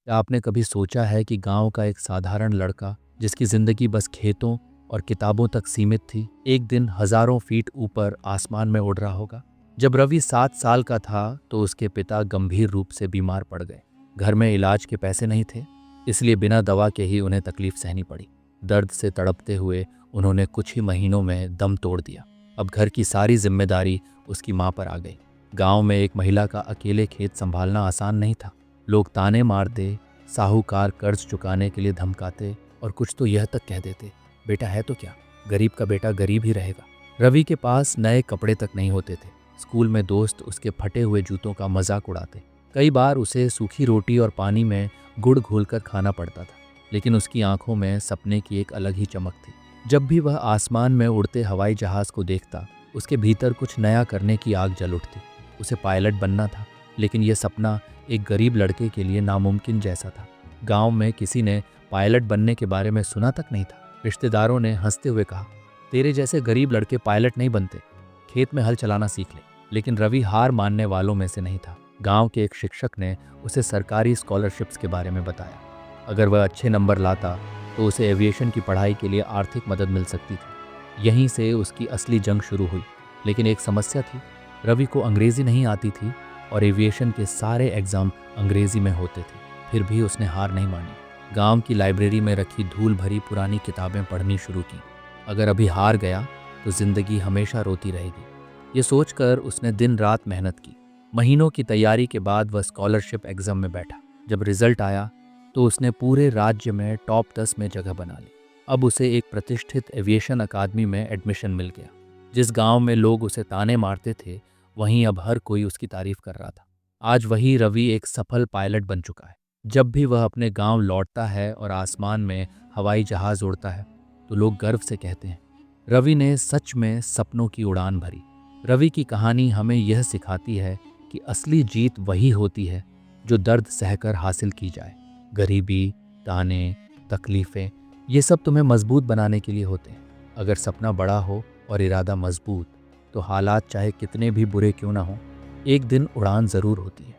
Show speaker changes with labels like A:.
A: क्या आपने कभी सोचा है कि गांव का एक साधारण लड़का जिसकी जिंदगी बस खेतों और किताबों तक सीमित थी, एक दिन हजारों फीट ऊपर आसमान में उड़ रहा होगा? जब रवि 7 साल का था तो उसके पिता गंभीर रूप से बीमार पड़ गए। घर में इलाज के पैसे नहीं थे, इसलिए बिना दवा के ही उन्हें तकलीफ सहनी पड़ी। दर्द से तड़पते हुए उन्होंने कुछ ही महीनों में दम तोड़ दिया। अब घर की सारी जिम्मेदारी उसकी माँ पर आ गई। गांव में एक महिला का अकेले खेत संभालना आसान नहीं था। लोग ताने मारते, साहूकार कर्ज चुकाने के लिए धमकाते और कुछ तो यह तक कह देते, बेटा है तो क्या, गरीब का बेटा गरीब ही रहेगा। रवि के पास नए कपड़े तक नहीं होते थे। स्कूल में दोस्त उसके फटे हुए जूतों का मजाक उड़ाते। कई बार उसे सूखी रोटी और पानी में गुड़ घोलकर खाना पड़ता था। लेकिन उसकी आंखों में सपने की एक अलग ही चमक थी। जब भी वह आसमान में उड़ते हवाई जहाज को देखता, उसके भीतर कुछ नया करने की आग जल उठती। उसे पायलट बनना था, लेकिन यह सपना एक गरीब लड़के के लिए नामुमकिन जैसा था। गांव में किसी ने पायलट बनने के बारे में सुना तक नहीं था। रिश्तेदारों ने हंसते हुए कहा, तेरे जैसे गरीब लड़के पायलट नहीं बनते, खेत में हल चलाना सीख ले। लेकिन रवि हार मानने वालों में से नहीं था। गांव के एक शिक्षक ने उसे सरकारी स्कॉलरशिप्स के बारे में बताया। अगर वह अच्छे नंबर लाता तो उसे एविएशन की पढ़ाई के लिए आर्थिक मदद मिल सकती थी। यहीं से उसकी असली जंग शुरू हुई। लेकिन एक समस्या थी, रवि को अंग्रेजी नहीं आती थी और एविएशन के सारे एग्जाम अंग्रेजी में होते थे। फिर भी उसने हार नहीं मानी। गांव की लाइब्रेरी में रखी धूल भरी पुरानी किताबें पढ़नी शुरू की। अगर अभी हार गया तो जिंदगी हमेशा रोती रहेगी। ये सोचकर उसने दिन रात मेहनत की। महीनों की तैयारी के बाद वह स्कॉलरशिप एग्जाम में बैठा। जब रिजल्ट आया तो उसने पूरे राज्य में टॉप 10 में जगह बना ली। अब उसे एक प्रतिष्ठित एविएशन अकादमी में एडमिशन मिल गया। जिस गांव में लोग उसे ताने मारते थे, वहीं अब हर कोई उसकी तारीफ कर रहा था। आज वही रवि एक सफल पायलट बन चुका है। जब भी वह अपने गांव लौटता है और आसमान में हवाई जहाज उड़ता है तो लोग गर्व से कहते हैं, रवि ने सच में सपनों की उड़ान भरी। रवि की कहानी हमें यह सिखाती है कि असली जीत वही होती है जो दर्द सहकर हासिल की जाए। गरीबी, ताने, तकलीफें, ये सब तुम्हें मजबूत बनाने के लिए होते हैं। अगर सपना बड़ा हो और इरादा मजबूत, तो हालात चाहे कितने भी बुरे क्यों ना हो, एक दिन उड़ान जरूर होती है।